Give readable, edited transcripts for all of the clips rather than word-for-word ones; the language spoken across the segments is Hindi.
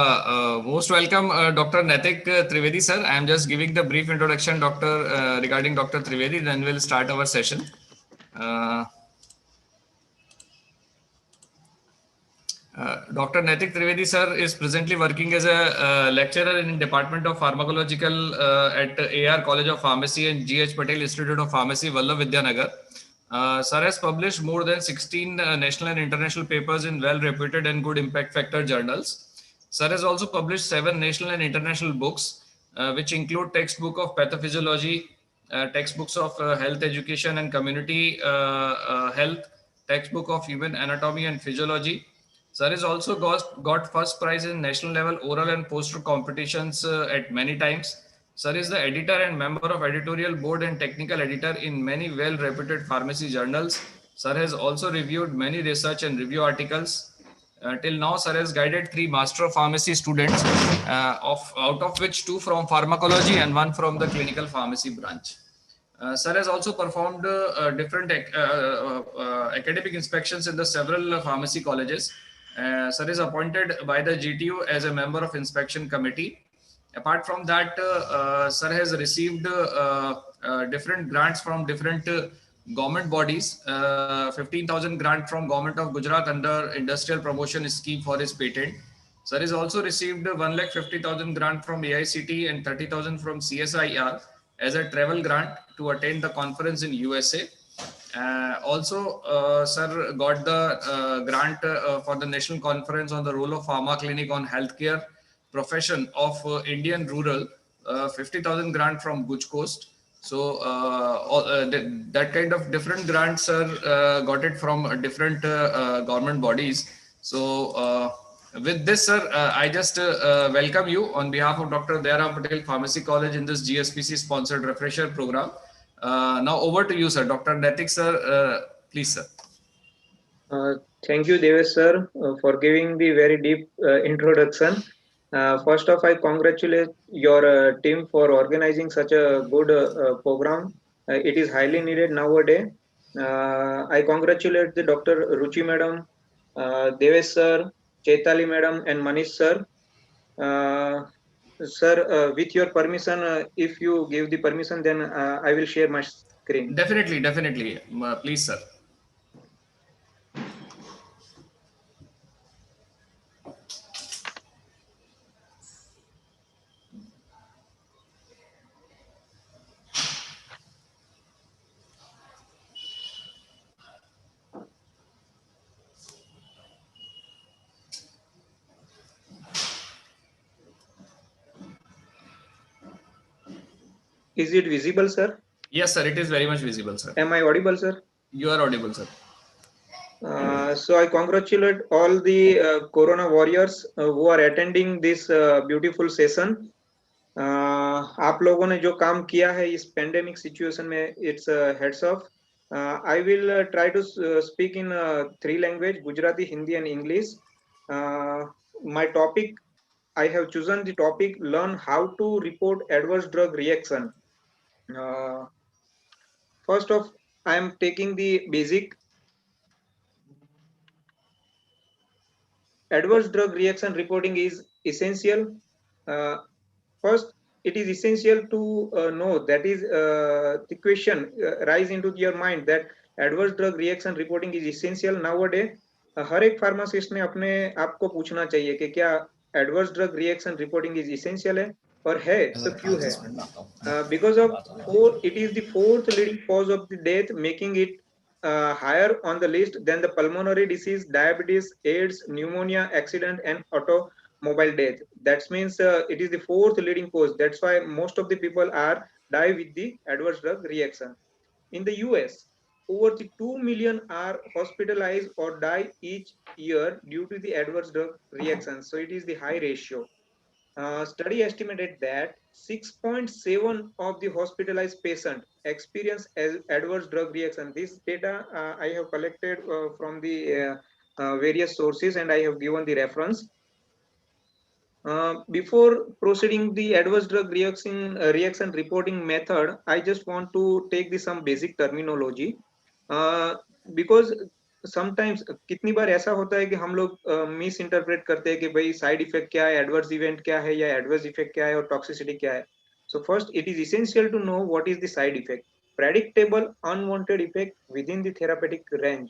Most welcome, Dr. Naitik Trivedi, sir. I am just giving the brief introduction, regarding Dr. Trivedi. Then we'll start our session. Uh, Dr. Naitik Trivedi, sir, is presently working as a lecturer in Department of Pharmacological at AR College of Pharmacy and GH Patel Institute of Pharmacy, Vallabh Vidyanagar. Sir has published more than 16 national and international papers in well-reputed and good impact factor journals. Sir has also published 7 national and international books, which include textbook of pathophysiology, textbooks of health education and community health, textbook of human anatomy and physiology. Sir has also got first prize in national level oral and poster competitions at many times. Sir is the editor and member of editorial board and technical editor in many well-reputed pharmacy journals. Sir has also reviewed many research and review articles. Till now, sir has guided 3 Master of Pharmacy students, out of which 2 from pharmacology and 1 from the clinical pharmacy branch. Sir has also performed different academic inspections in the several pharmacy colleges. Sir is appointed by the GTU as a member of inspection committee. Apart from that, sir has received different grants from different government bodies. 15,000 grant from Government of Gujarat under Industrial Promotion Scheme for his patent. Sir has also received 1,50,000 grant from AICT and 30,000 from CSIR as a travel grant to attend the conference in USA. Sir got the grant for the national conference on the role of pharma clinic on healthcare profession of Indian rural, 50,000 grant from Guj Coast. So that kind of different grants, sir, got it from different government bodies. So with this, sir, I just welcome you on behalf of Dr. Dayaram Patel Pharmacy College in this GSPC sponsored refresher program. Now over to you, sir. Dr. Naitik, sir, please, sir. Thank you, Devesh sir, for giving the very deep introduction. First off, I congratulate your team for organizing such a good program. It is highly needed nowadays. I congratulate the Dr. Ruchi madam, Devesh sir, Chaitali madam, and Manish sir. Sir, with your permission, if you give the permission, then I will share my screen. Definitely, definitely. Please, sir. Is it visible, sir? Yes, sir. It is very much visible, sir. Am I audible, sir? You are audible, sir. So I congratulate all the Corona warriors who are attending this beautiful session. आप लोगों ने जो काम किया है इस पेंडेमिक सिचुएशन में, it's heads off. I will try to speak in 3 languages: Gujarati, Hindi, and English. My topic, I have chosen the topic: learn how to report adverse drug reaction. First off, I am taking the basic. Adverse drug reaction reporting is essential. First, it is essential to know, that is the question rise into your mind, that adverse drug reaction reporting is essential nowadays. हर एक फार्मासिस्ट ने अपने आप को पूछना चाहिए कि क्या adverse drug reaction reporting is essential है, और है तो क्यों है? Because of it is the 4th leading cause of the death, making it higher on the list than the pulmonary disease, diabetes, AIDS, pneumonia, accident, and automobile death. That means it is the 4th leading cause. That's why most of the people are die with the adverse drug reaction. In the US, over the 2 million are hospitalized or die each year due to the adverse drug reaction. So it is the high ratio. Study estimated that 6.7 of the hospitalized patient experience adverse drug reaction. This data I have collected from the various sources, and I have given the reference. Before proceeding the adverse drug reaction reporting method, I just want to take some basic terminology, because sometimes कितनी बार ऐसा होता है कि हम लोग मिस इंटरप्रेट करते हैं कि भाई साइड इफेक्ट क्या है, एडवर्स इवेंट क्या है, या एडवर्स इफेक्ट क्या है और टॉक्सिसिटी क्या है. So first it is essential to know what is the side effect. Predictable unwanted effect within the therapeutic range.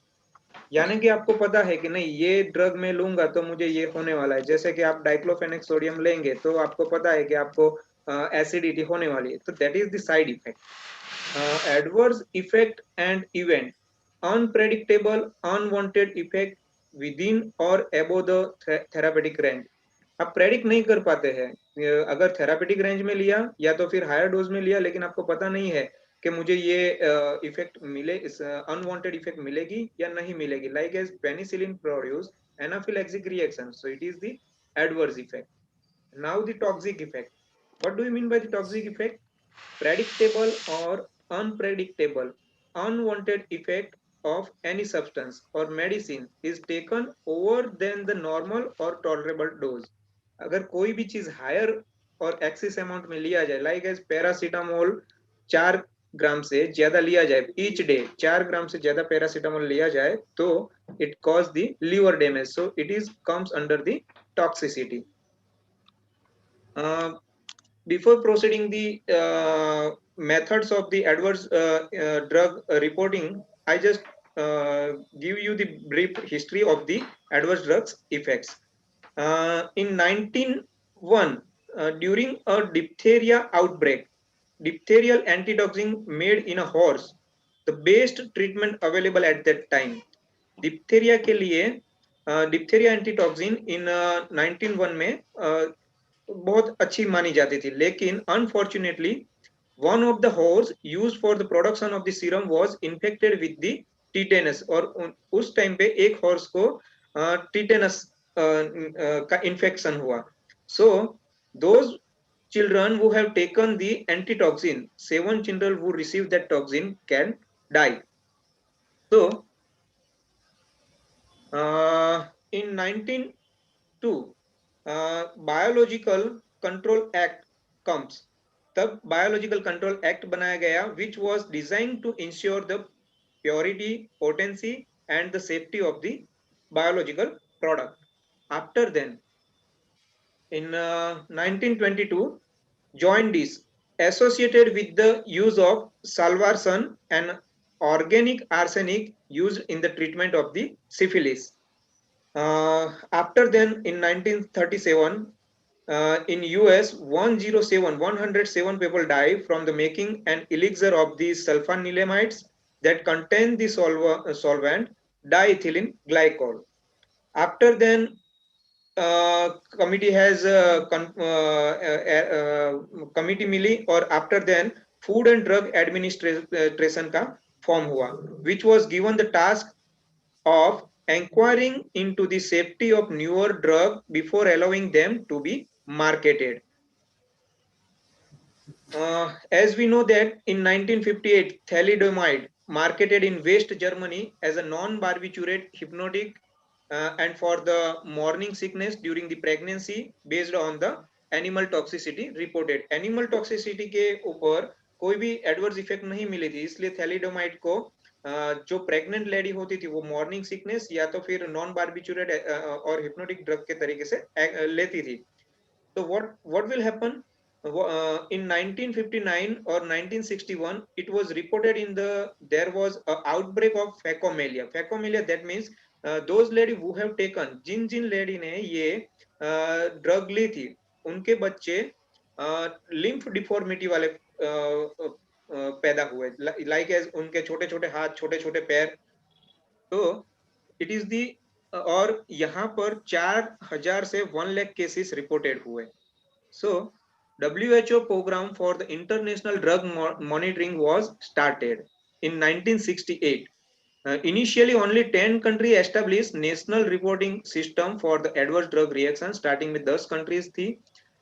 यानी कि आपको पता है कि नहीं ये ड्रग मैं लूंगा तो मुझे ये होने वाला है. जैसे कि आप डाइक्लोफेनेक सोडियम लेंगे तो आपको पता है कि आपको एसिडिटी होने वाली है, तो that is the side effect. Adverse effect and event, unpredictable unwanted effect within or above the therapeutic range. आप प्रेडिक्ट नहीं कर पाते हैं. अगर थेरापेटिक रेंज में लिया या तो फिर हायर डोज में लिया, लेकिन आपको पता नहीं है कि मुझे ये इफेक्ट मिले, इस अनवांटेड इफेक्ट मिलेगी या नहीं मिलेगी. Like as penicillin produce anaphylactic reaction, so it is the adverse effect. Now the toxic effect. What do you mean by the toxic effect? Predictable or unpredictable unwanted effect of any substance or medicine is taken over than the normal or tolerable dose. अगर कोई भी चीज हायर और एक्सिस अमाउंट में लिया जाए, लाइक एज पैरासीटामोल 4 ग्राम से ज्यादा लिया जाए ईच डे, 4 ग्राम से ज्यादा पैरासीटामोल लिया जाए तो it cause the liver damage, so it is comes under the toxicity. Before proceeding the methods of the adverse drug reporting, I just give you the brief history of the adverse drugs effects. In 1901, during a diphtheria outbreak, diphtherial antitoxin made in a horse, the best treatment available at that time. Diphtheria के लिए डिप्थेरिया एंटीटॉक्सिन इन 1901 में बहुत अच्छी मानी जाती थी, लेकिन unfortunately one of the horse used for the production of the serum was infected with the tetanus. और उस टाइम पे एक हॉर्स को टीटेनस का इन्फेक्शन हुआ. So those children who have taken the antitoxin, 7 children who received that toxin can die. So in 1902 biological control act comes. तब बायोलॉजिकल कंट्रोल एक्ट बनाया गया which was design to ensure the purity, potency and the safety of the biological product. After then in 1922 jaundice associated with the use of salvarsan, an organic arsenic used in the treatment of the syphilis. After then in 1937 in US 107 people die from the making an elixir of the sulfonylamides that contain the solvent diethylene glycol. After then committee has committee मिली और after then food and drug administration का form हुआ, which was given the task of inquiring into the safety of newer drug before allowing them to be marketed. As we know that in 1958 thalidomide marketed in West Germany as a non-barbiturate hypnotic and for the morning sickness during the pregnancy based on the animal toxicity reported. Animal toxicity के ऊपर कोई भी एडवर्स इफेक्ट नहीं मिली थी, इसलिए थैलिडोमाइड को जो प्रेग्नेंट लेडी होती थी वो मॉर्निंग सिकनेस या तो फिर नॉन बार्बिचुरेट और हिप्नोटिक ड्रग के तरीके से लेती थी. तो what will happen in 1959 or 1961 it was reported in there was a outbreak of phacomelia. Phacomelia, that means those lady who have taken, जिन लेडी ने ये ड्रग ली थी उनके बच्चे लिम्फ डिफॉर्मिटी वाले पैदा हुए, लाइक एज उनके छोटे छोटे हाथ, छोटे छोटे पैर. तो इट इज दी और यहाँ पर 4,000 से 1 लाख केसेस रिपोर्टेड हुए. So WHO program for the international drug monitoring was started in 1968. Initially only 10 countries established national reporting system for the adverse drug reaction, starting with 10 countries थी.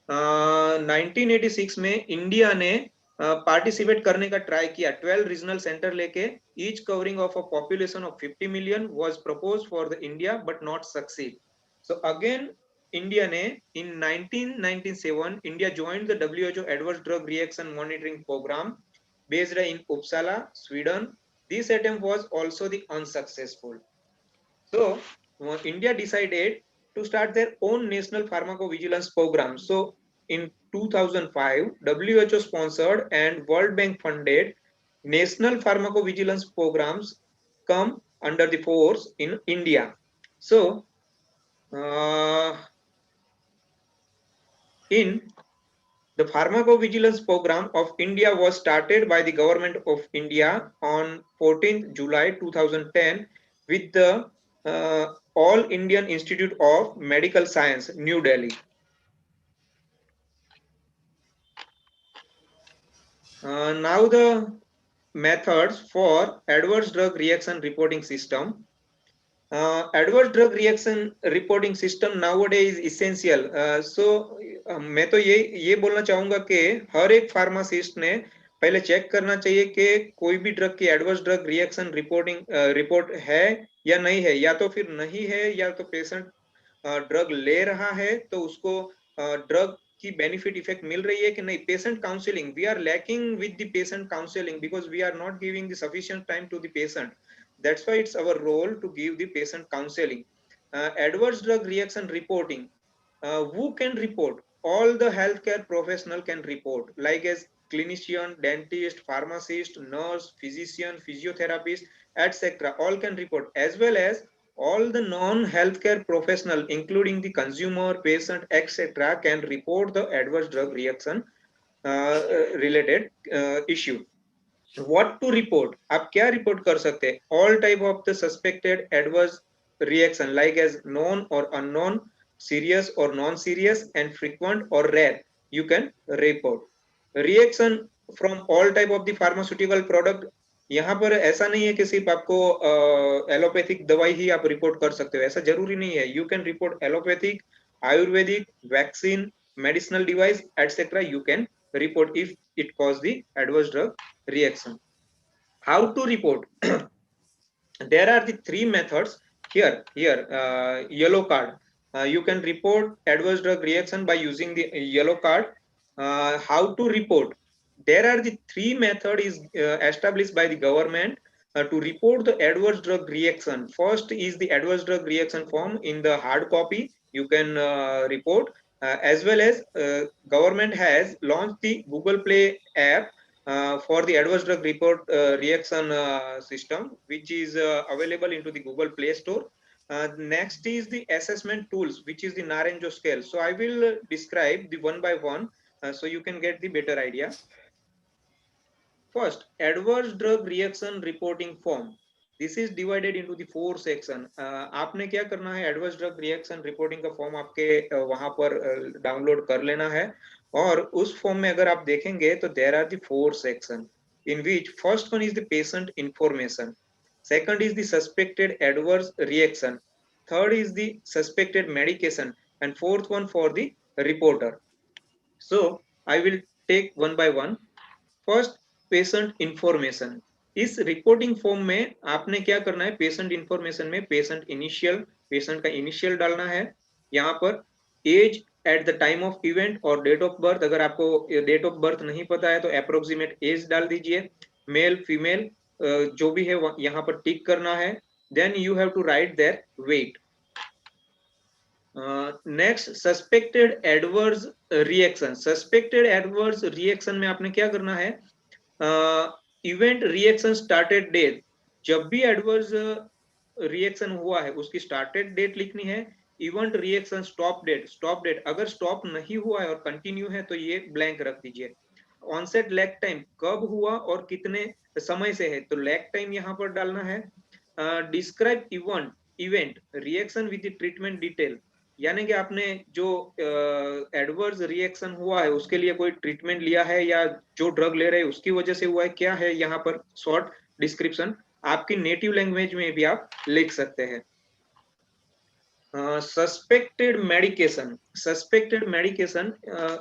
1986 में इंडिया ने पार्टिसिपेट करने का ट्राई किया, 12 रीजनल सेंटर लेके, each covering of a population of 50 million was proposed for the India but not succeed. So again India ने in 1997 India joined the WHO adverse drug reaction monitoring program based in Uppsala, Sweden. This attempt was also the unsuccessful. So India decided to start their own national pharmacovigilance program. So in 2005, WHO sponsored and World Bank funded national pharmacovigilance programs come under the force in India. So in the pharmacovigilance program of India was started by the government of India on 14th July 2010 with the All Indian Institute of Medical Science, New Delhi. Now the methods for adverse drug reaction reporting system. Adverse drug reaction reporting system nowadays is essential. मैं तो ये बोलना चाहूंगा कि हर एक फार्मासिस्ट ने पहले चेक करना चाहिए कि कोई भी ड्रग की एडवर्स ड्रग रिएक्शन रिपोर्ट है या नहीं है, या तो फिर नहीं है, या तो पेशेंट ड्रग ले रहा है तो उसको ड्रग की बेनिफिट इफेक्ट मिल रही है कि नहीं. Patient counselling, we are lacking with the patient counselling because we are not giving the sufficient time to the patient. That's why it's our role to give the patient counseling. Adverse drug reaction reporting. Who can report? All the healthcare professional can report, like as clinician, dentist, pharmacist, nurse, physician, physiotherapist, etc. All can report, as well as all the non-healthcare professional, including the consumer, patient, etc., can report the adverse drug reaction related issue. What to report? आप क्या report कर सकते हैं? All type of the suspected adverse reaction, like as known or unknown, serious or non-serious, and frequent or rare, you can report. Reaction from all type of the pharmaceutical product. यहाँ पर ऐसा नहीं है कि सिर्फ आपको एलोपैथिक दवाई ही आप रिपोर्ट कर सकते हो, ऐसा जरूरी नहीं है. You can report allopathic, Ayurvedic, vaccine, medicinal device, etcetera. You can report if it cause the adverse drug reaction. How to report? There are the three methods here. Yellow card. You can report adverse drug reaction by using the yellow card. How to report? There are the three method is established by the government to report the adverse drug reaction. First is the adverse drug reaction form in the hard copy. You can report, as well as government has launched the Google Play app for the adverse drug report reaction system, which is available into the Google Play Store. Next is the assessment tools, which is the Naranjo scale. So I will describe the one by one so you can get the better idea. First, adverse drug reaction reporting form. This is divided into the 4 section. आपने क्या करना है, एडवर्स ड्रग रिएक्शन रिपोर्टिंग का फॉर्म आपके वहां पर डाउनलोड कर लेना है. और उस फॉर्म में अगर आप देखेंगे तो there are the 4 section, in which first one is the patient information, second is the suspected adverse reaction, third is the suspected medication, and fourth one for the reporter. So I will take one by one. First, patient information. इस रिपोर्टिंग फॉर्म में आपने क्या करना है, पेशेंट इंफॉर्मेशन में पेशेंट का इनिशियल डालना है. यहाँ पर age at the time of event और डेट ऑफ बर्थ. अगर आपको डेट ऑफ बर्थ नहीं पता है तो अप्रोक्सीमेट एज डाल दीजिए. मेल फीमेल जो भी है यहाँ पर टिक करना है. Then you have to write their weight. Next, suspected adverse reaction. Suspected adverse reaction में आपने क्या करना है, इवेंट रिएक्शन स्टार्टेड डेट. जब भी एडवर्स रिएक्शन हुआ है उसकी स्टार्टेड डेट लिखनी है. इवेंट रिएक्शन स्टॉप डेट अगर स्टॉप नहीं हुआ है और कंटिन्यू है तो ये ब्लैंक रख दीजिए. ऑनसेट लैग टाइम, कब हुआ और कितने समय से है, तो लैग टाइम यहाँ पर डालना है. Describe event reaction with treatment detail, यानी कि आपने जो एडवर्स रिएक्शन हुआ है उसके लिए कोई ट्रीटमेंट लिया है या जो ड्रग ले रहे हैं उसकी वजह से हुआ है, क्या है, यहाँ पर शॉर्ट डिस्क्रिप्शन आपकी नेटिव लैंग्वेज में भी आप लिख सकते हैं. सस्पेक्टेड मेडिकेशन,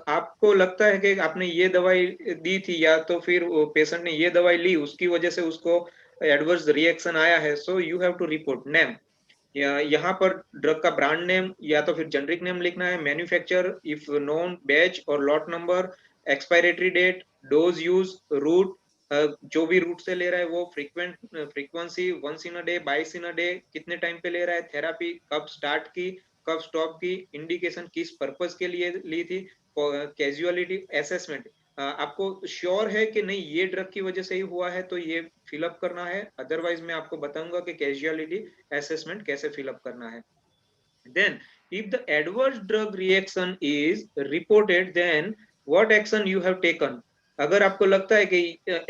आपको लगता है कि आपने ये दवाई दी थी या तो फिर पेशेंट ने ये दवाई ली उसकी वजह से उसको एडवर्स रिएक्शन आया है. So you have to report. Name, यहाँ पर ड्रग का ब्रांड नेम या तो फिर जेनरिक नेम लिखना है. मैन्युफैक्चर इफ नोन, बैच और lot number, expiratory date, dose use, route, जो भी रूट से ले रहा है वो frequency, once in a day, बाइस इन अ डे, कितने टाइम पे ले रहा है, थेरापी कब स्टार्ट की, कब स्टॉप की, इंडिकेशन किस पर्पस के लिए ली थी, कैजुअलिटी असेसमेंट, आपको श्योर है कि नहीं ये ड्रग की वजह से ही हुआ है तो ये फिलअप करना है, अदरवाइज मैं आपको बताऊंगा कि कैजुअलिटी असेसमेंट कैसे फिलअप करना है. Then, if the adverse drug reaction is reported, then what action you have taken? अगर आपको लगता है कि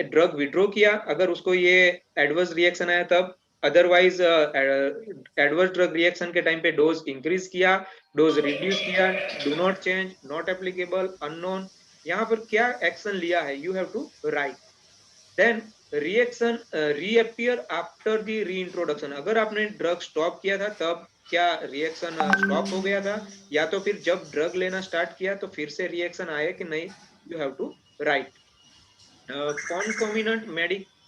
ड्रग विड्रॉ किया, अगर उसको ये एडवर्स रिएक्शन आया तब, अदरवाइज एडवर्स ड्रग रिएक्शन के टाइम पे डोज इंक्रीज किया, डोज रिड्यूस किया, do not change, not applicable, unknown, यहाँ पर क्या एक्शन लिया है you have to write. Then reaction reappear after the reintroduction, अगर आपने ड्रग स्टॉप किया था तब क्या रिएक्शन स्टॉप हो गया था, या तो फिर जब ड्रग लेना स्टार्ट किया तो फिर से रिएक्शन आया कि नहीं, you have to write. Concomitant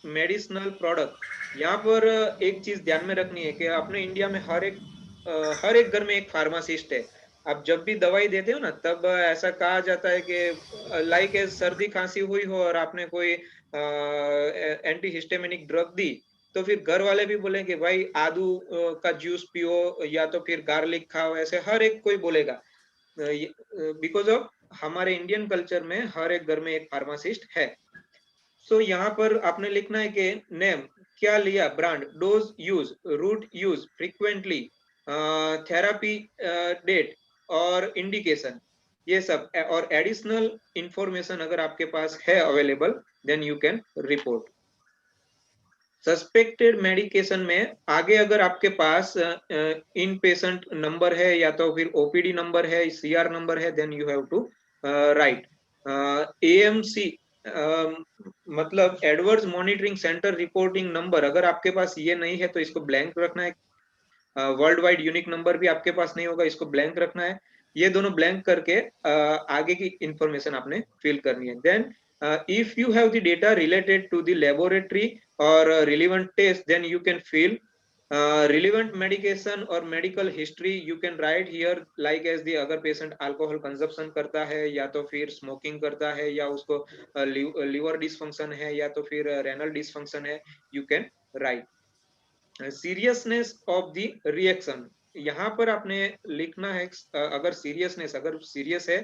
medicinal product, यहाँ पर एक चीज ध्यान में रखनी है कि अपने इंडिया में हर एक घर में एक फार्मासिस्ट है. आप जब भी दवाई देते हो ना तब ऐसा कहा जाता है कि लाइक सर्दी खांसी हुई हो और आपने कोई एंटी हिस्टामिनिक ड्रग दी, तो फिर घर वाले भी बोलेंगे भाई आदू का जूस पियो या तो फिर गार्लिक खाओ, ऐसे हर एक कोई बोलेगा, बिकॉज ऑफ हमारे इंडियन कल्चर में हर एक घर में एक फार्मासिस्ट है. सो यहाँ पर आपने लिखना है कि नेम क्या लिया, brand, dose use, route use, frequently, therapy date और इंडिकेशन, ये सब और एडिशनल इंफॉर्मेशन अगर आपके पास है available then you can report. Suspected medication में आगे अगर आपके पास इन पेशेंट नंबर है या तो फिर ओपीडी नंबर है, सीआर नंबर है, then you have to write. AMC मतलब adverse monitoring centre reporting number, अगर आपके पास ये नहीं है तो इसको ब्लैंक रखना है. वर्ल्ड वाइड यूनिक नंबर भी आपके पास नहीं होगा, इसको ब्लैंक रखना है. ये दोनों ब्लैंक करके आगे की इंफॉर्मेशन आपने फिल करनी है. Then if you have the data related to the laboratory or relevant test, then you can fill relevant medication or medical history you can write here, like as the अगर patient alcohol consumption करता है या तो फिर smoking करता है या उसको liver dysfunction है या तो फिर renal dysfunction है, you can write. Seriousness of the reaction, यहाँ पर आपने लिखना है अगर सीरियसनेस, अगर सीरियस है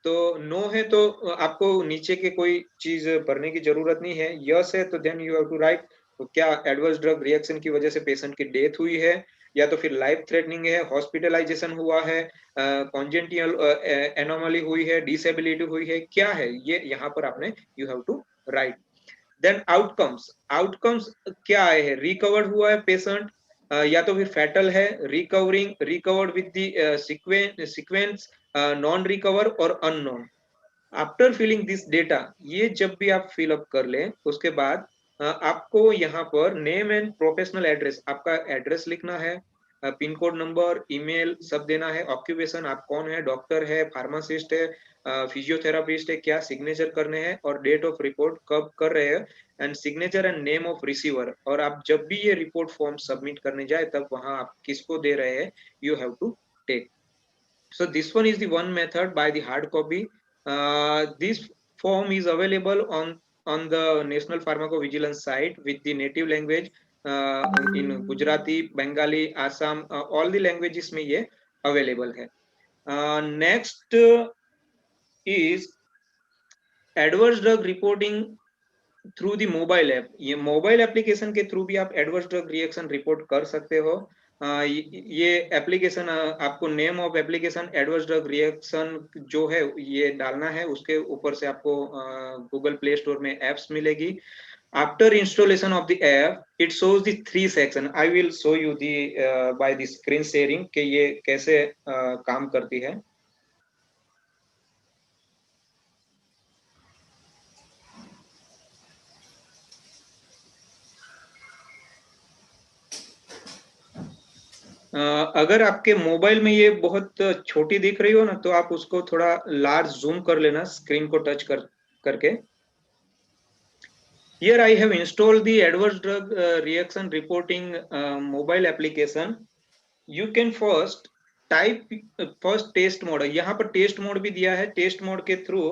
तो नो है तो आपको नीचे के कोई चीज भरने की जरूरत नहीं है. यस है तो then you have to write, तो क्या एडवर्स ड्रग रिएक्शन की वजह से पेशेंट की डेथ हुई है या तो फिर लाइफ थ्रेटनिंग है, हॉस्पिटलाइजेशन हुआ है, कॉन्जेंटियल एनोमली हुई है, डिसेबिलिटी हुई है, क्या है ये यहाँ पर आपने you have to write. Then outcomes क्या है, रिकवर्ड हुआ है पेशेंट या तो फिर फैटल है, recovering, recovered with the sequence, non recover और unknown. After filling this data, ये जब भी आप फिल अप कर लें उसके बाद आपको यहाँ पर नेम एंड प्रोफेशनल एड्रेस, आपका एड्रेस लिखना है, पिन कोड नंबर, ईमेल सब देना है, ऑक्यूपेशन आप कौन है, डॉक्टर है, फार्मासिस्ट है, फिजियोथेरापिस्ट है, क्या सिग्नेचर करने हैं और डेट ऑफ रिपोर्ट कब कर रहे हैं, and signature and name of receiver. और आप जब भी ये रिपोर्ट फॉर्म सबमिट करने जाए तब वहां आप किसको दे रहे हैं you have to take. So this one is the one method by the hard copy. This form is available on the National Pharmacovigilance site with the native language in Gujarati, Bengali, Assam, all the languages में ये available है. Next is adverse drug reporting through the mobile app. ये मोबाइल एप्लीकेशन के थ्रू भी आप एडवर्स ड्रग रिएक्शन रिपोर्ट कर सकते हो. ये एप्लीकेशन आपको name of application adverse drug reaction जो है ये डालना है, उसके ऊपर से आपको गूगल प्ले स्टोर में एप्स मिलेगी. After installation of the app it shows the 3 section. I will show you the by the screen sharing कि ये कैसे काम करती है. अगर आपके मोबाइल में ये बहुत छोटी दिख रही हो ना तो आप उसको थोड़ा लार्ज जूम कर लेना स्क्रीन को टच करके. Here I have installed the adverse drug reaction reporting mobile application. You can first type first test mode, यहाँ पर टेस्ट मोड भी दिया है. टेस्ट मोड के थ्रू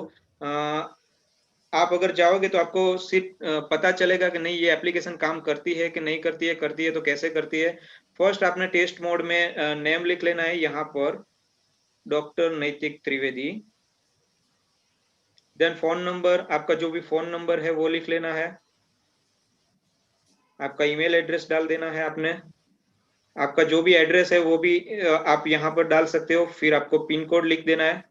आप अगर जाओगे तो आपको सिर्फ पता चलेगा कि नहीं ये एप्लीकेशन काम करती है कि नहीं करती है तो कैसे करती है। फर्स्ट आपने टेस्ट मोड में नेम लिख लेना है, यहाँ पर डॉक्टर नैतिक त्रिवेदी। देन फोन नंबर, आपका जो भी फोन नंबर है वो लिख लेना है। आपका ईमेल एड्रेस डाल देना है आपने। आपका जो भी एड्रेस है वो भी आप यहाँ पर डाल सकते हो। फिर आपको पिन कोड लिख देना है।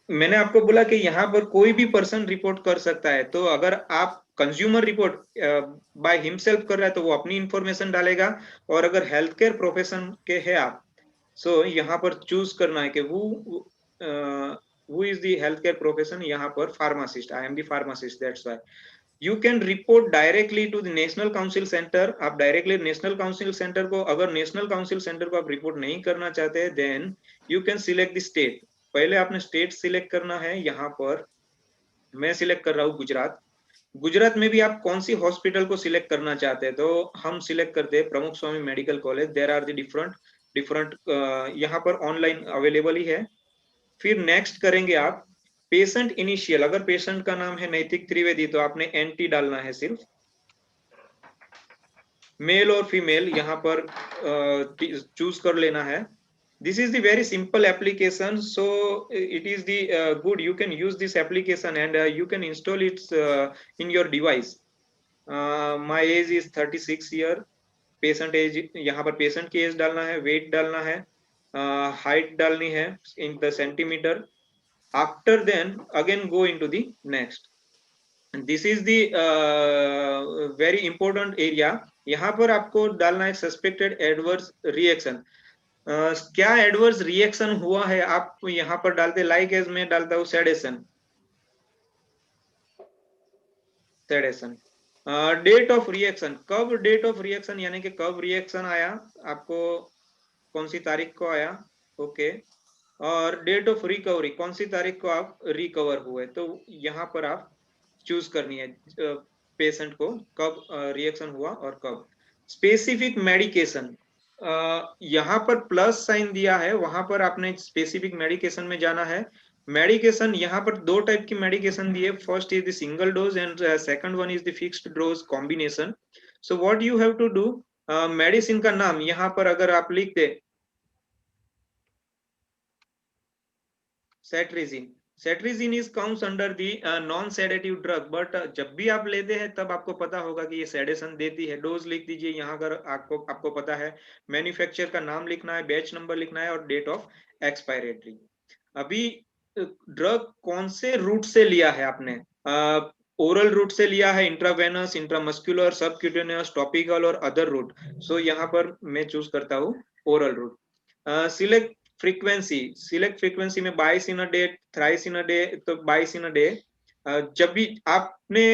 मैंने आपको बोला कि यहाँ पर कोई भी पर्सन रिपोर्ट कर सकता है, तो अगर आप कंज्यूमर रिपोर्ट बाय हिमसेल्फ कर रहा है तो वो अपनी इंफॉर्मेशन डालेगा। और अगर हेल्थ केयर प्रोफेशन के है आप, सो यहाँ पर चूज करना है कि who is the healthcare profession। यहाँ पर pharmacist, I am the pharmacist, that's why you can report directly to the national council centre. आप डायरेक्टली नेशनल काउंसिल सेंटर को, अगर नेशनल काउंसिल सेंटर को आप रिपोर्ट नहीं करना चाहते then you can select the state. पहले आपने स्टेट सिलेक्ट करना है। यहाँ पर मैं सिलेक्ट कर रहा हूँ गुजरात। गुजरात में भी आप कौन सी हॉस्पिटल को सिलेक्ट करना चाहते हैं, तो हम सिलेक्ट करते हैं Pramukh Swami medical college. There are the different different यहाँ पर ऑनलाइन अवेलेबल ही है। फिर नेक्स्ट करेंगे आप पेशेंट इनिशियल। अगर पेशेंट का नाम है नैतिक त्रिवेदी तो आपने NT डालना है सिर्फ। मेल और फीमेल यहाँ पर चूज कर लेना है। This is the very simple application, so it is the good. You can use this application and you can install it in your device. My age is 36 year. Patient age, यहाँ पर पेशेंट की एज डालना है, वेट डालना है, हाइट डालनी है in the centimetre. After then again go into the next. This is the very important area. यहाँ पर आपको डालना है सस्पेक्टेड एडवर्स रिएक्शन। क्या एडवर्स रिएक्शन हुआ है आप यहाँ पर डालते, लाइक एज में डालता हूँ sedation. Sedation. Date of reaction, कब डेट ऑफ रिएक्शन यानी कि कब रिएक्शन आया आपको, कौन सी तारीख को आया, ओके। और डेट ऑफ रिकवरी, कौन सी तारीख को आप रिकवर हुए, तो यहाँ पर आप चूज करनी है पेशेंट को कब रिएक्शन हुआ और कब। स्पेसिफिक मेडिकेशन, यहाँ पर प्लस साइन दिया है, वहां पर आपने स्पेसिफिक मेडिकेशन में जाना है। मेडिकेशन यहाँ पर दो टाइप की मेडिकेशन दी है। First is the single dose and second one is the fixed dose combination. So what you have to do, medicine का नाम यहाँ पर अगर आप लिख दे cetirizine, cetirizine is counts under the non sedative drug, but जब भी आप लेते हैं तब आपको पता होगा कि ये सेडेशन देती है। डोज लिख दीजिए यहाँ अगर आपको पता है। मैन्युफैक्चर का नाम लिखना है, बैच नंबर लिखना है और डेट ऑफ एक्सपायरेटरी। अभी ड्रग कौन से रूट से लिया है आपने, ओरल रूट से लिया है, इंट्रावेनस, इंट्रामस्कुलर, सबक्यूटेनियस, टॉपिकल और अदर रूट। सो यहाँ पर मैं चूज करता हूँ oral route. Select frequency, select frequency में 22 in a day, thrice in a day, तो 22 इन अ डे। जब भी आपने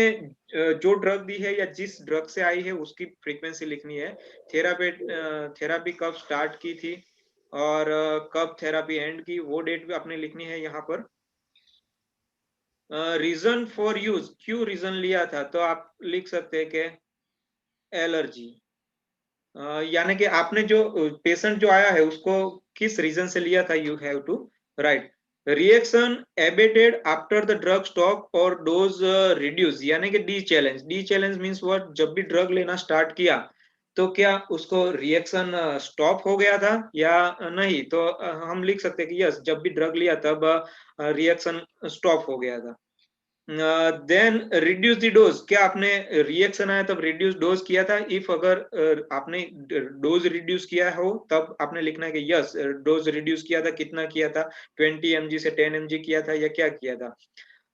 जो ड्रग दी है या जिस ड्रग से आई है उसकी फ्रीक्वेंसी लिखनी है। थेरापी कब स्टार्ट की थी और कब थेरापी एंड की, वो डेट भी आपने लिखनी है यहाँ पर। रीजन फॉर यूज, क्यों रीजन लिया था, तो आप लिख सकते हैं कि एलर्जी, यानी कि आपने जो पेशेंट जो आया है उसको किस रीजन से लिया था, you have to write. Reaction abated after the drug stop और डोज रिड्यूस, यानी कि dechallenge. Dechallenge means what, जब भी ड्रग लेना स्टार्ट किया तो क्या उसको रिएक्शन स्टॉप हो गया था या नहीं, तो हम लिख सकते हैं कि यस, जब भी ड्रग लिया तब रिएक्शन स्टॉप हो गया था। देन रिड्यूस द डोज, क्या आपने रिएक्शन आया तब रिड्यूस डोज किया था। इफ अगर आपने डोज रिड्यूस किया हो तब आपने लिखना है कि यस डोज रिड्यूस किया था, कितना किया था, 20 mg से 10 mg किया था या क्या किया था।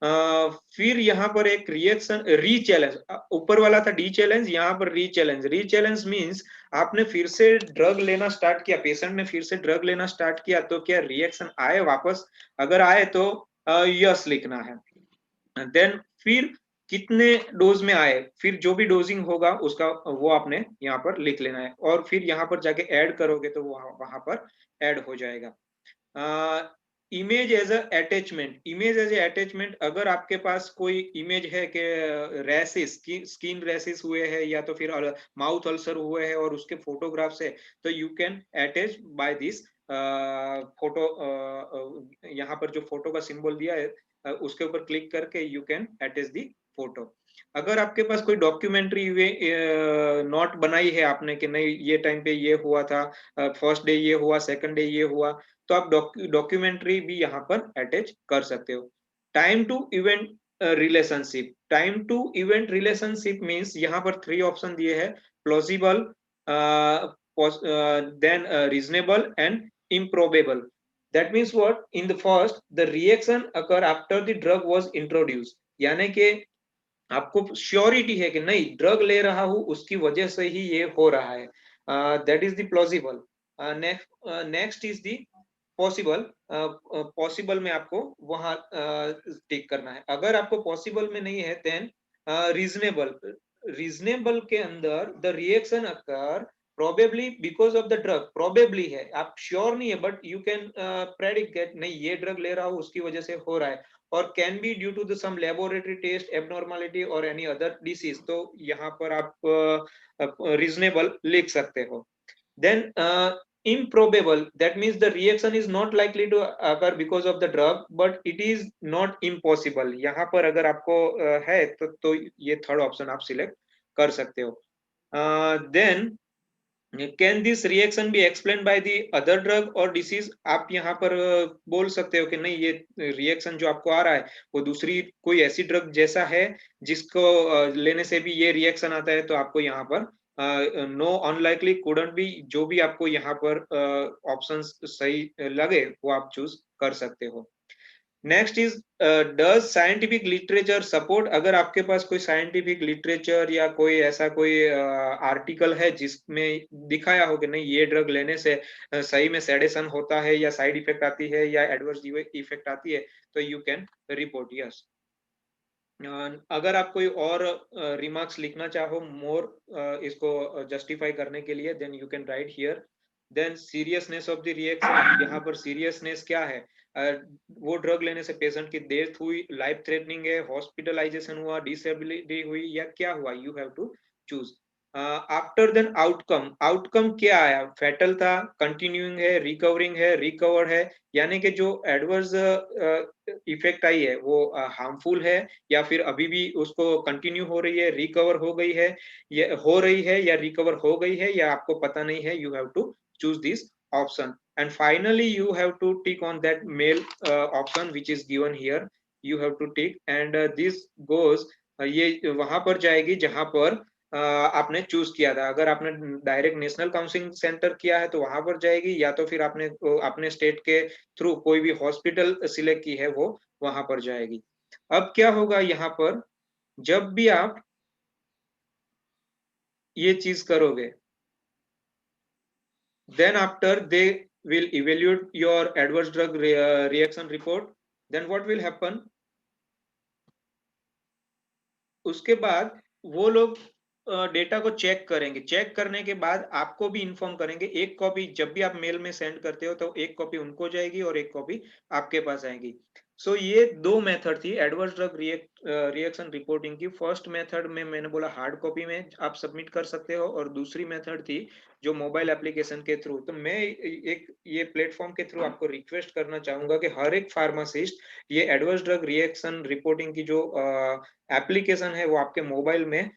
फिर यहाँ पर एक रिएक्शन री चैलेंज, ऊपर वाला था डी चैलेंज, यहाँ पर री चैलेंज। री चैलेंज मींस आपने फिर से ड्रग लेना स्टार्ट किया, पेशेंट ने फिर से ड्रग लेना स्टार्ट किया, तो क्या रिएक्शन आए वापस, अगर आए तो यस लिखना है। देन फिर कितने डोज में आए, फिर जो भी डोजिंग होगा उसका वो आपने यहाँ पर लिख लेना है और फिर यहाँ पर जाके ऐड करोगे तो वहां पर ऐड हो जाएगा। Image as attachment, image as attachment, अगर आपके पास कोई इमेज है कि रैसेस, स्किन रैसेस हुए हैं या तो फिर माउथ अल्सर हुए हैं और उसके फोटोग्राफ्स है, तो you can attach by this photo, यहाँ पर जो फोटो का सिंबल दिया है उसके ऊपर क्लिक करके you can attach the photo. अगर आपके पास कोई डॉक्यूमेंट्री नोट बनाई है आपने कि नहीं ये टाइम पे ये हुआ था, फर्स्ट डे ये हुआ, सेकंड डे ये हुआ, तो आप डॉक्यूमेंट्री भी यहाँ पर अटैच कर सकते हो। Time to event relationship, time to event relationship means यहाँ पर 3 ऑप्शन दिए हैं, plausible, then reasonable and improbable. That means what? In the first, the reaction occur after the drug was introduced. यानी कि आपको श्योरिटी है कि नहीं ड्रग ले रहा हूं उसकी वजह से ही ये हो रहा है, that is the plausible. Next is the possible. Possible में आपको वहां टिक करना है। अगर आपको पॉसिबल में नहीं है देन रीजनेबल। रीजनेबल के अंदर the reaction occur probably because of the drug, probably है, आप श्योर नहीं है बट यू कैन प्रेडिक्ट नहीं ये ड्रग ले रहा हूं उसकी वजह से हो रहा है, और can be due to the some laboratory test abnormality और एनी अदर डिसीज, तो यहाँ पर आप रीजनेबल लिख सकते हो। Then improbable, that means the reaction is not likely to occur because of the drug but it is not impossible। यहाँ पर अगर आपको है तो ये थर्ड ऑप्शन आप सिलेक्ट कर सकते हो। Then can this reaction be explain by the other drug और डिसीज, आप यहाँ पर बोल सकते हो कि नहीं ये रिएक्शन जो आपको आ रहा है वो दूसरी कोई ऐसी ड्रग जैसा है जिसको लेने से भी ये रिएक्शन आता है, तो आपको यहाँ पर नो, अनलाइकली, कुडंट बी, जो भी आपको यहाँ पर ऑप्शंस सही लगे वो आप चूज कर सकते हो। Next is does scientific literature support, अगर आपके पास कोई साइंटिफिक लिटरेचर या कोई ऐसा कोई आर्टिकल है जिसमें दिखाया हो कि नहीं ये ड्रग लेने से सही में सेडेशन होता है या साइड इफेक्ट आती है या एडवर्स इफेक्ट आती है, तो यू कैन रिपोर्ट यस। अगर आप कोई और रिमार्क्स लिखना चाहो मोर इसको जस्टिफाई करने के लिए then you can write here. Then seriousness of the reaction, यहाँ पर सीरियसनेस क्या है, वो ड्रग लेने से पेशेंट की डेथ हुई, लाइफ थ्रेटनिंग है, हॉस्पिटलाइजेशन हुआ, डिसेबिलिटी हुई या क्या हुआ, you have to choose. After then outcome, outcome क्या आया, फेटल था, कंटिन्यूइंग है, रिकवरिंग है, रिकवर्ड है, यानी कि जो एडवर्स इफेक्ट आई है वो हार्मफुल है या फिर अभी भी उसको कंटिन्यू हो रही है, रिकवर हो गई है, या हो रही है या रिकवर हो गई है या आपको पता नहीं है, you have to choose this option and finally you have to tick on that mail option which is given here, you have to tick and this goes ये वहां पर जाएगी जहां पर आपने चूज किया था। अगर आपने डायरेक्ट नेशनल काउंसलिंग सेंटर किया है तो वहां पर जाएगी, या तो फिर आपने अपने स्टेट के थ्रू कोई भी हॉस्पिटल सिलेक्ट की है वो वहां पर जाएगी। अब क्या होगा यहाँ पर, जब भी आप ये चीज करोगे then after they will evaluate your adverse drug reaction report, then what will happen, उसके बाद वो लोग डेटा को चेक करेंगे, चेक करने के बाद आपको भी इन्फॉर्म करेंगे। एक कॉपी जब भी आप मेल में सेंड करते हो तो एक कॉपी उनको जाएगी और एक कॉपी आपके पास आएगी। सो ये दो मेथड थी एडवर्स ड्रग रिएक्शन रिपोर्टिंग की। फर्स्ट मेथड में मैंने बोला हार्ड कॉपी में आप सबमिट कर सकते हो और दूसरी मेथड थी जो मोबाइल एप्लीकेशन के थ्रू। तो मैं एक ये प्लेटफॉर्म के थ्रू आपको रिक्वेस्ट करना चाहूंगा कि हर एक फार्मासिस्ट ये एडवर्स ड्रग रिएक्शन रिपोर्टिंग की जो एप्लीकेशन है वो आपके मोबाइल में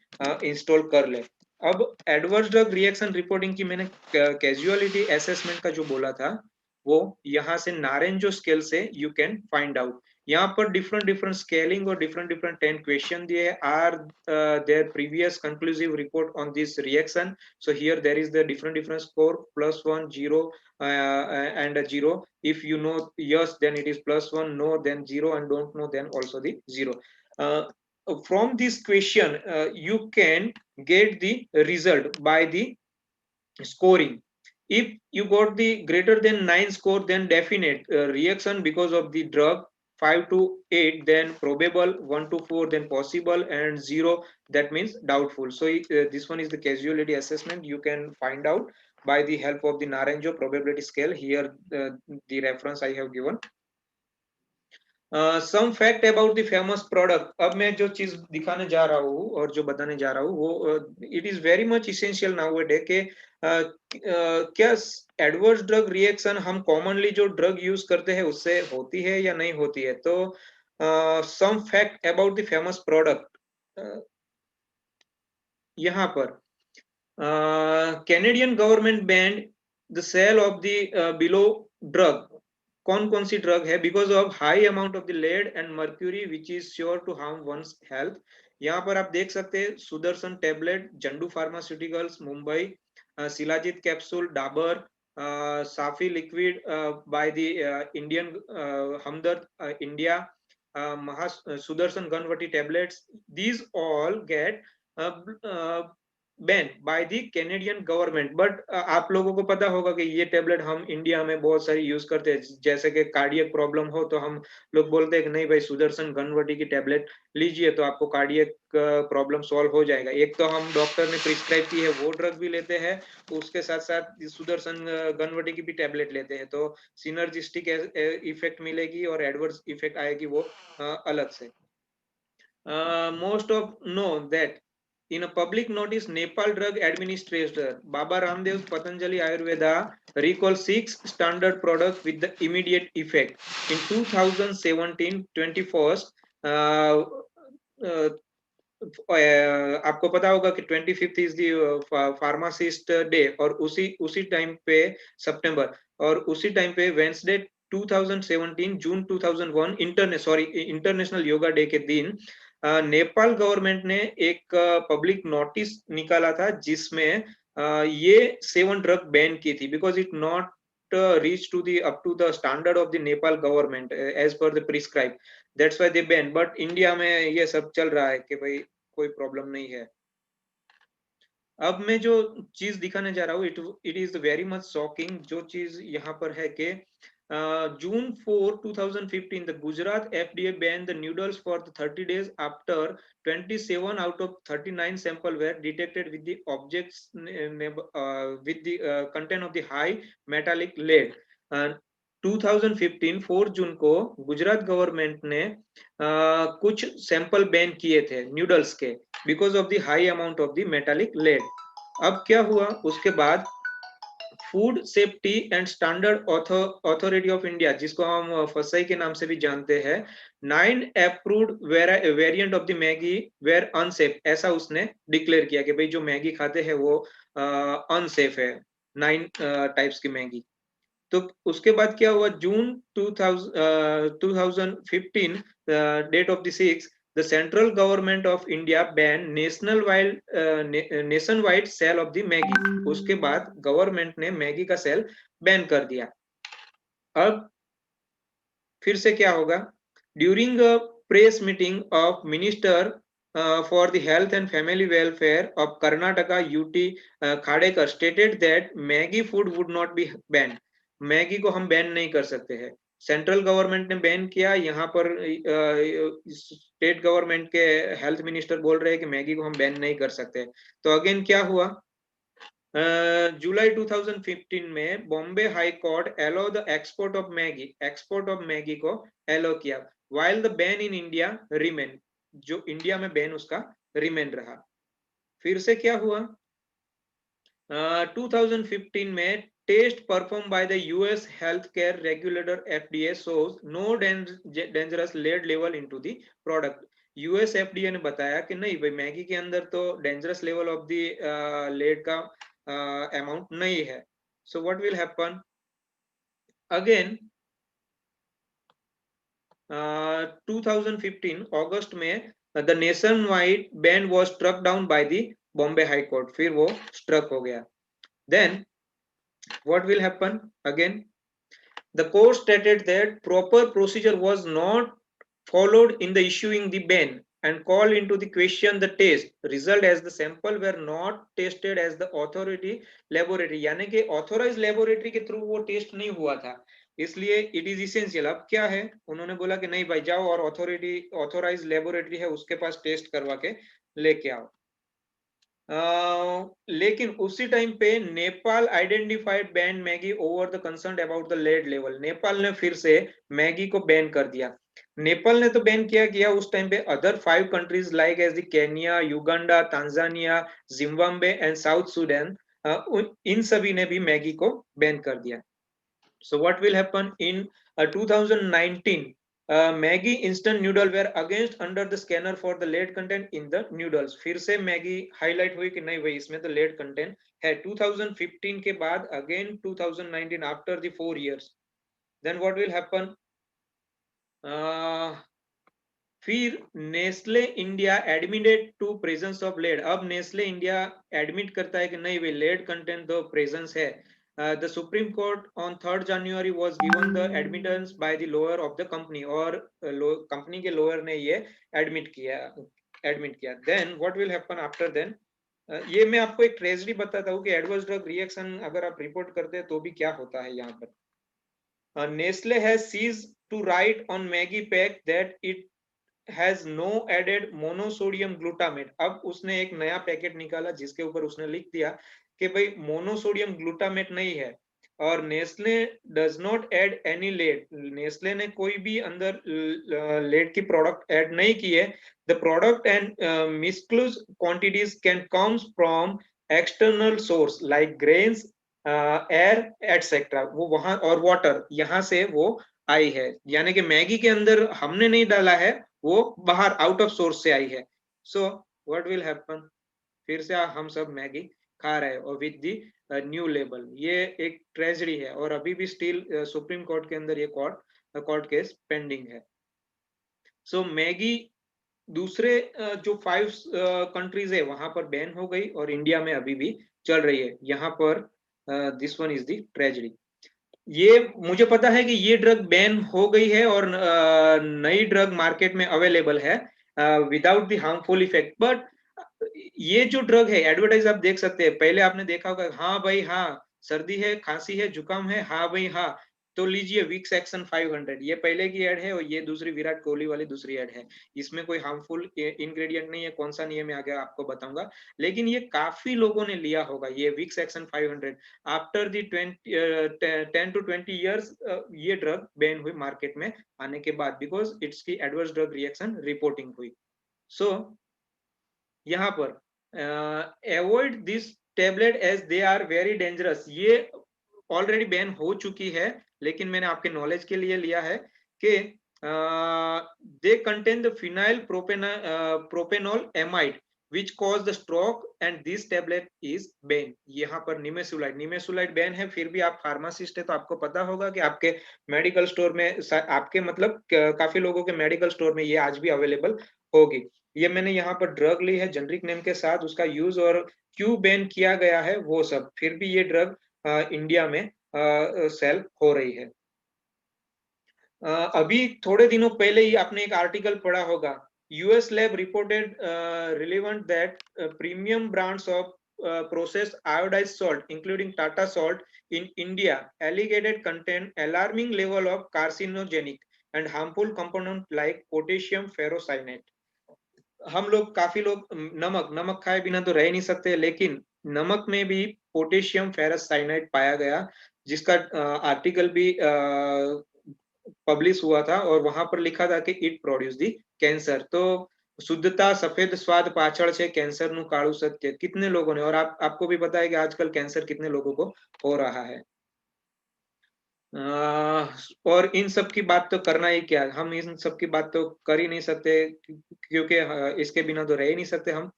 इंस्टॉल कर ले। अब एडवर्स ड्रग रिएक्शन रिपोर्टिंग की मैंने कैजुअलिटी असेसमेंट का जो बोला था वो यहाँ से नारेंजो स्केल से यू कैन फाइंड आउट। यहाँ पर डिफरेंट डिफरेंट स्केलिंग और डिफरेंट डिफरेंट 10 क्वेश्चन दिए हैं। Are there previous conclusive report on this reaction, so here there is the different different score +1 0 and 0। if you know yes then it is +1, no then 0 and don't know then also the 0। from this question you can get the result by the scoring। if you got the greater than 9 score then definite reaction because of the drug, 5 to 8 then probable, 1 to 4 then possible and 0 that means doubtful। so this one is the casualty assessment, you can find out by the help of the Naranjo probability scale। here the reference I have given। Some fact about the famous product, अब मैं जो चीज दिखाने जा रहा हूँ और जो बताने जा रहा हूँ वो it is very much essential now a day के क्या एडवर्स ड्रग रिएक्शन हम कॉमनली जो ड्रग यूज करते हैं उससे होती है या नहीं होती है? तो some fact about the famous product, यहाँ पर Canadian government banned the sale of the below drug. कौन सी ड्रग है? Because of high amount of the lead and mercury which is sure to harm one's health. यहाँ पर आप देख सकते हैं Sudarshan tablet, Zandu pharmaceuticals Mumbai, shilajit capsule Dabur, Safi liquid by the Indian Hamdard India, Maha Sudarshan Ghanvati tablets, these all get ban by the Canadian government. But आप लोगों को पता होगा कि ये टेबलेट हम इंडिया में बहुत सारी यूज करते हैं, जैसे कि कार्डियक प्रॉब्लम हो तो हम लोग बोलते हैं कि नहीं भाई सुदर्शन गनवटी की टेबलेट लीजिए तो आपको कार्डियक प्रॉब्लम सॉल्व हो जाएगा। एक तो हम डॉक्टर ने प्रिस्क्राइब की है वो ड्रग भी लेते हैं, तो उसके साथ साथ सुदर्शन गनवटी की भी टेबलेट लेते हैं, तो सिनर्जिस्टिक इफेक्ट मिलेगी और एडवर्स इफेक्ट आएगी वो अलग से। Most of know that in a public notice, Nepal Drug Administrator Baba Ramdev's Patanjali Ayurveda recall 6 standard products with the immediate effect. In 2017, 21st, आपको पता होगा कि 25th is the pharmacist day, और उसी टाइम पे सितंबर, और उसी टाइम पे वेंसडे 2017 जून 2001 इंटरनेशनल योगा डे के दिन नेपाल गवर्नमेंट ने एक पब्लिक नोटिस निकाला था जिसमें ये 7 ड्रग बैन की थी, because it not reach to the up to the standard of the Nepal government as per the prescribe, that's why they ban। but India में ये सब चल रहा है कि भाई कोई प्रॉब्लम नहीं है। अब मैं जो चीज दिखाने जा रहा हूँ it is very much shocking. जो चीज यहाँ पर है कि June 4, 2015, the Gujarat FDA banned the noodles for the 30 days after 27 out of 39 sample were detected with the objects with the content of the high metallic lead। 2015 4 जून को गुजरात गवर्नमेंट ने कुछ सैंपल बैन किए थे नूडल्स के because of the high amount of the metallic lead. अब क्या हुआ उसके बाद food safety and standard authority of India, जिसको हम फसाई के नाम से भी जानते हैं, 9 approved variant of the Maggi were unsafe, ऐसा उसने डिक्लेयर किया कि भाई जो मैगी खाते हैं वो अनसेफ है, 9 टाइप्स की मैगी। तो उसके बाद क्या हुआ, June 2015 date of the 6, the central government of India banned nationwide sale of the Maggi. उसके बाद गवर्नमेंट ने मैगी का सेल बैन कर दिया। अब फिर से क्या होगा, during a press meeting of minister for the health and family welfare of Karnataka UT Khadekar stated that Maggi food would not be ban. Maggi को हम बैन नहीं कर सकते हैं, सेंट्रल गवर्नमेंट ने बैन किया, यहाँ पर स्टेट गवर्नमेंट के हेल्थ मिनिस्टर बोल रहे हैं कि मैगी को हम बैन नहीं कर सकते। तो अगेन क्या हुआ, जुलाई 2015 में Bombay high court allow the export of Maggi को अलो किया, while the ban in India remain, जो इंडिया में बैन उसका रिमेन रहा। फिर से क्या हुआ, 2015 में test perform by the US health care regulator FDA shows no dangerous lead level into the product। US FDA ने बताया कि नहीं भाई मैगी के अंदर तो dangerous level of the lead का अमाउंट नहीं है। So what will happen again, 2015 अगस्त में the nationwide ban was struck down by the Bombay high court, फिर वो स्ट्रक हो गया। Then what will happen again, the court stated that proper procedure was not followed in the issuing the ban and called into the question the test result as the sample were not tested as the authority laboratory, यानी कि authorized laboratory के थ्रू वो टेस्ट नहीं हुआ था, इसलिए इट इज इसेंशियल। अब क्या है, उन्होंने बोला कि नहीं भाई जाओ और ऑथोराइज लेबोरेटरी है उसके पास टेस्ट करवा के लेके आओ। लेकिन उसी टाइम पे Nepal identified ban Maggi over the concern about the lead level. Nepal ने फिर से मैगी को बैन कर दिया। नेपाल ने तो बैन किया उस टाइम पे, other 5 countries like as the Kenya, Uganda, Tanzania, Zimbabwe and South Sudan इन सभी ने भी मैगी को बैन कर दिया। So what will happen in 2019? Maggi instant noodle were against under the scanner for the lead content in the noodles. फिर से मैगी हाईलाइट हुई कि नहीं भाई इसमें तो लेड कंटेंट है। 2015 के बाद again 2019 after the 4 years, then what will happen? फिर Nestle India admitted to presence of lead. अब नेस्ले इंडिया एडमिट करता है कि नहीं भाई लेड कंटेंट तो प्रेजेंस है। The Supreme Court on 3rd January was given the admittance by the lawyer of the company, और कंपनी के लॉयर ने ये एडमिट किया। Then what will happen after then? ये मैं आपको एक ट्रेजेडी बताता हूँ कि एडवर्स ड्रग रिएक्शन अगर आप रिपोर्ट करते हैं तो भी क्या होता है यहाँ पर। Nestle has ceased to write on Maggi pack that it has no added monosodium glutamate। अब उसने एक नया पैकेट निकाला जिसके ऊपर उसने लिख दिया कि भाई मोनोसोडियम ग्लूटामेट नहीं है, और Nestle does not add any lead. Nestle ने कोई भी अंदर लेड की प्रोडक्ट ऐड नहीं की है। The product and minuscule quantities can comes from external source like grains, air etcetera. वो वहां और वाटर, यहाँ से वो आई है, यानी कि मैगी के अंदर हमने नहीं डाला है, वो बाहर आउट ऑफ सोर्स से आई है। So what will happen? फिर से हम सब मैगी खा रहे हैं और विद दी न्यू लेबल। ये एक ट्रेजेडी है और अभी भी स्टिल सुप्रीम कोर्ट के अंदर ये कोर्ट केस पेंडिंग है। सो मैगी दूसरे जो 5 कंट्रीज है वहां पर बैन हो गई और इंडिया में अभी भी चल रही है। यहाँ पर this one is the tragedy. ये मुझे पता है कि ये ड्रग बैन हो गई है और नई ड्रग मार्केट में अवेलेबल है without the harmful effect, but ये जो ड्रग है एडवर्टाइज आप देख सकते हैं। पहले आपने देखा होगा, हाँ भाई हाँ सर्दी है, खांसी है, जुकाम है, हाँ भाई हाँ तो लीजिए विक्स एक्शन 500। ये पहले की एड है और ये दूसरी विराट कोहली वाली दूसरी एड है। इसमें कोई हार्मफुल इंग्रेडिएंट नहीं है, कौन सा नियम है आगे आपको बताऊंगा, लेकिन ये काफी लोगों ने लिया होगा ये Vicks action 500। After the 10 to 20 years ये ड्रग बैन हुई मार्केट में आने के बाद, बिकॉज इट्स की एडवर्स ड्रग रिएक्शन रिपोर्टिंग हुई। सो यहाँ पर avoid this tablet as they are very dangerous. ये ऑलरेडी बैन हो चुकी है, लेकिन मैंने आपके नॉलेज के लिए लिया है कि they contain the phenyl propanol amide which cause the stroke and this tablet is banned। यहाँ पर निमेसुलाइड बैन है। फिर भी आप फार्मासिस्ट है तो आपको पता होगा कि आपके मेडिकल स्टोर में, आपके मतलब काफी लोगों के मेडिकल स्टोर में ये आज भी अवेलेबल होगी। ये मैंने यहाँ पर ड्रग ली है जेनरिक नेम के साथ, उसका यूज और क्यों बैन किया गया है वो सब, फिर भी ये ड्रग इंडिया में सेल हो रही है। अभी थोड़े दिनों पहले ही आपने एक आर्टिकल पढ़ा होगा, US lab reported relevant that premium brands of processed iodized salt including Tata salt in India alleged contain alarming level of carcinogenic and harmful component like potassium ferrocyanate। हम लोग काफी लोग नमक खाए बिना तो रह नहीं सकते, लेकिन नमक में भी पोटेशियम फेरस साइनाइड पाया गया, जिसका आर्टिकल भी पब्लिश हुआ था और वहां पर लिखा था कि इट प्रोड्यूस दी कैंसर। तो शुद्धता सफेद स्वाद पाचड़ से कैंसर नु काड़ू सत्य कितने लोगों ने, और आपको भी पता है कि आजकल कैंसर कितने लोगों को हो रहा है। और इन सब की बात तो करना ही क्या, हम इन सब की बात तो कर ही नहीं सकते क्योंकि इसके बिना तो रह ही नहीं सकते हम।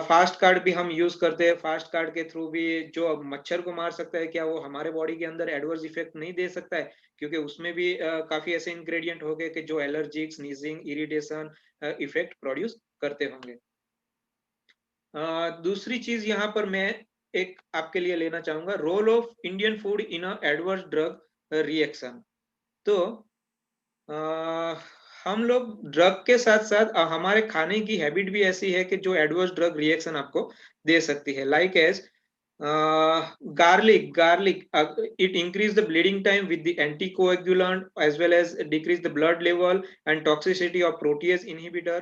फास्ट कार्ड भी हम यूज करते हैं, फास्ट कार्ड के थ्रू भी जो मच्छर को मार सकता है, क्या वो हमारे बॉडी के अंदर एडवर्स इफेक्ट नहीं दे सकता है? क्योंकि उसमें भी काफी ऐसे इंग्रेडिएंट हो गए कि जो allergic, sneezing, irritation effect produce करते होंगे। दूसरी चीज यहाँ पर मैं एक आपके लिए लेना चाहूंगा, role of Indian food in a adverse drug reaction. तो हम लोग ड्रग के साथ साथ हमारे खाने की हैबिट भी ऐसी है कि जो एडवर्स ड्रग रिएक्शन आपको दे सकती है, like as garlic it increase the bleeding time with the anticoagulant as well as decrease the blood level and toxicity of protease inhibitor।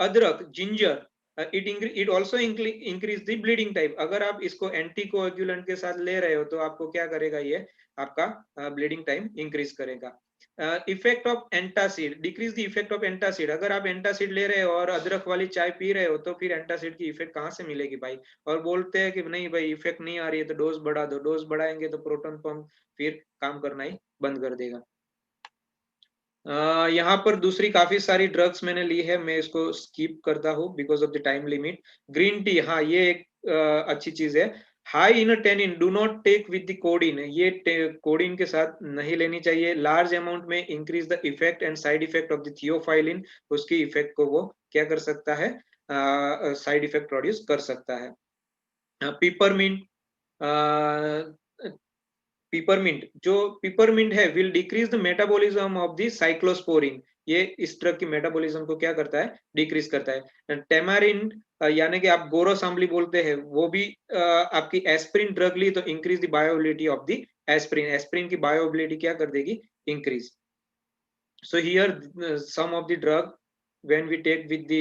अदरक, ginger, it also increase the bleeding time। अगर आप इसको एंटीकोएगुलेंट के साथ ले रहे हो तो आपको क्या करेगा, ये आपका ब्लीडिंग टाइम इंक्रीज करेगा। Effect of antacid, decrease the effect of antacid. अगर आप एंटासिड ले रहे हो और अदरक वाली चाय पी रहे हो तो फिर एंटासिड की इफेक्ट कहाँ से मिलेगी भाई? और बोलते हैं कि नहीं भाई इफेक्ट नहीं आ रही है तो डोज बढ़ा दो, डोज बढ़ाएंगे तो प्रोटॉन पंप फिर काम करना ही बंद कर देगा। यहाँ पर दूसरी काफी सारी ड्रग्स मैंने ली है, मैं इसको स्किप करता हूँ because of the time limit. Green tea, हाँ ये एक अच्छी चीज है। High in tannin, do not take with the codeine, ये कोडिन के साथ नहीं लेनी चाहिए। लार्ज अमाउंट में increase the effect and side effect of the theophylline, उसकी इफेक्ट को वो क्या कर सकता है, साइड इफेक्ट प्रोड्यूस कर सकता है। पिपरमिंट, पिपरमिंट, जो पिपरमिंट है will decrease the metabolism of the cyclosporine, ये इस ड्रग की मेटाबॉलिज्म को क्या करता है, डिक्रीज करता है। टेमारिन, यानी कि आप गोरोस आम्ली बोलते हैं, वो भी आपकी एस्प्रिन ड्रग ली तो increase the bioavailability of the aspirin, aspirin की बायोएबिलिटी क्या कर देगी, increase. So here some of the drug when we take with the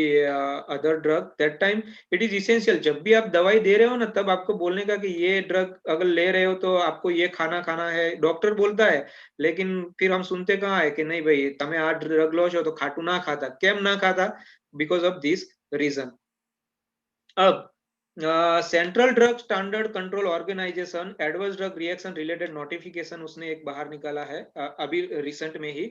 other drug, that time it is essential, जब भी आप दवाई दे रहे हो ना तब आपको बोलने का कि ये ड्रग अगर ले रहे हो तो आपको ये खाना है, डॉक्टर बोलता है। लेकिन फिर हम सुनते कहाँ है कि नहीं भाई તમે આ ડ્રગ લો છો તો ખાટું ના खाता, કેમ ના खाता, because of this reason। अब central drug standard control organisation adverse drug reaction related notification उसने एक बाहर निकाला है अभी रिसेंट में ही।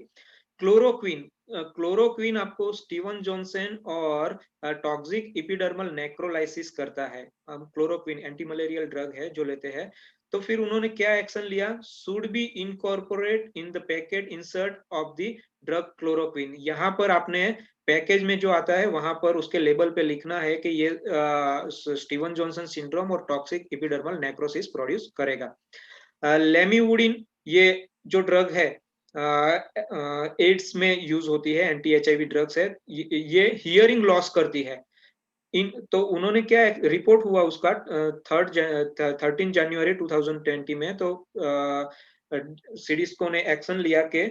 क्लोरोक्वीन, क्लोरोक्वीन आपको स्टीवन जॉनसन और टॉक्सिक एपिडर्मल नेक्रोलाइसिस करता है। क्लोरोक्वीन एंटी मलेरियल ड्रग है जो लेते हैं। तो फिर उन्होंने क्या एक्शन लिया, should be incorporate in the packet insert of the drug chloroquine. यहाँ पर आपने पैकेज में जो आता है वहां पर उसके लेबल पे लिखना है कि ये स्टीवन जॉनसन सिंड्रोम और टॉक्सिक एपिडर्मल नेक्रोसिस प्रोड्यूस करेगा। लेमिवुडिन, ये जो ड्रग है एड्स में यूज होती है, एंटी एचआईवी ड्रग्स है, ये हियरिंग लॉस करती है। तो उन्होंने क्या रिपोर्ट हुआ उसका 13 जनवरी 2020 में, तो सिडिस्को ने एक्शन लिया कि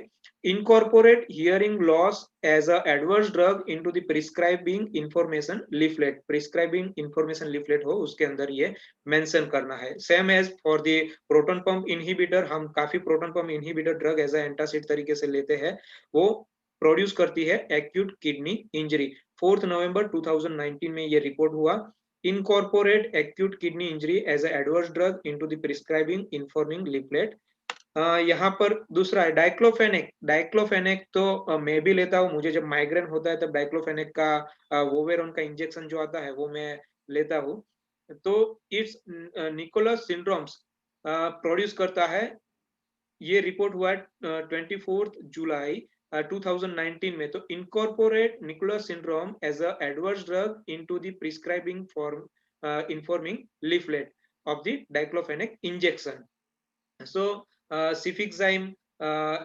incorporate hearing loss as a adverse drug into the prescribing information leaflet, prescribing information leaflet हो उसके अंदर ये मेंशन करना है। Same as for the proton pump inhibitor, हम काफी proton pump inhibitor drug as a antacid तरीके से लेते हैं, वो प्रोड्यूस करती है एक्यूट किडनी इंजरी। 4 नवंबर 2019 में ये रिपोर्ट हुआ, incorporate acute kidney injury as a adverse drug into the prescribing informing leaflet। यहाँ पर दूसरा है डाइक्लोफेनेक। डाइक्लोफेनेक तो मैं भी लेता हूँ, मुझे जब माइग्रेन होता है तब डाइक्लोफेनेक का वोवेरॉन का इंजेक्शन जो आता है वो मैं लेता हूँ। तो इट्स निकोलस सिंड्रोम्स प्रोड्यूस करता है, ये रिपोर्ट हुआ 24 जुलाई 2019 में। तो incorporate Nicolas syndrome as a adverse drug into the prescribing form informing leaflet of the diclofenac injection. So cefixime,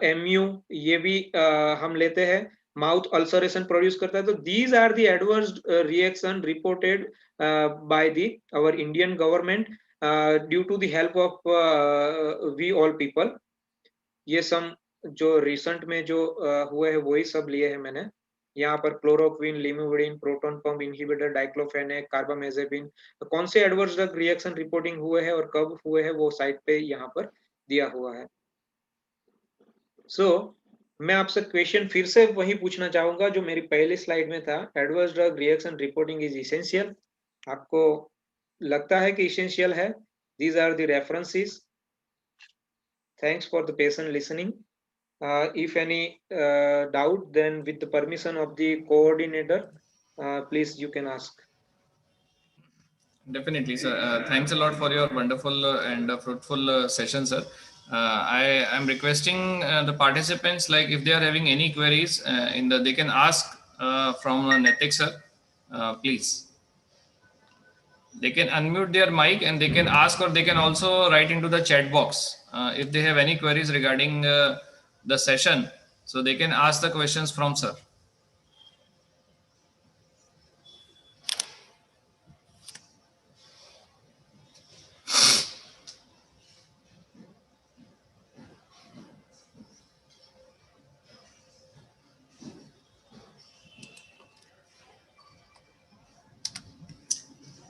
MU, ये भी हम लेते हैं, माउथ अल्सरेशन प्रोड्यूस करता है। तो these are the adverse reaction reported by the our Indian government due to the help of we all people. ये सब जो रिसेंट में जो हुए हैं वही सब लिए हैं मैंने। यहाँ पर chloroquine, lamivudine, proton pump inhibitor, diclofenac, carbamazepine, तो कौन से एडवर्स ड्रग रिएक्शन रिपोर्टिंग हुए हैं और कब हुए हैं वो साइट पे यहाँ पर दिया हुआ है। मैं आपसे क्वेश्चन फिर से वही पूछना चाहूंगा जो मेरी पहली स्लाइड में था, adverse drug reaction reporting is essential, आपको लगता है कि इसेंशियल है? These are the references. Thanks for the patient listening. If any doubt, then with the permission of the coordinator, please you can ask. Definitely, sir. Thanks a lot for your wonderful and fruitful session, sir. I am requesting the participants, like if they are having any queries they can ask from Netik sir, please. They can unmute their mic and they can ask, or they can also write into the chat box if they have any queries regarding the session. So they can ask the questions from sir.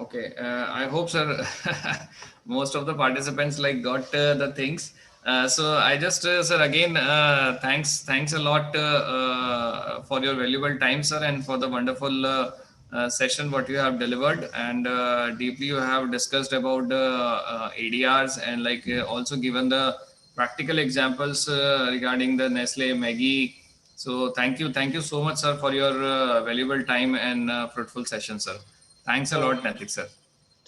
Okay, I hope, sir, most of the participants like got the things. So I just, sir, again, thanks a lot for your valuable time, sir, and for the wonderful session what you have delivered, and deeply you have discussed about the ADRs, and like also given the practical examples regarding the Nestle, Maggie. So thank you so much, sir, for your valuable time and fruitful session, sir. Thanks a Uh, lot, Natik, sir.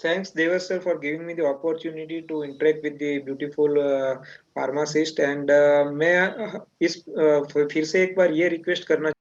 Thanks, Devas sir, for giving me the opportunity to interact with the beautiful pharmacist. And मैं फिर से एक बार ये रिक्वेस्ट करना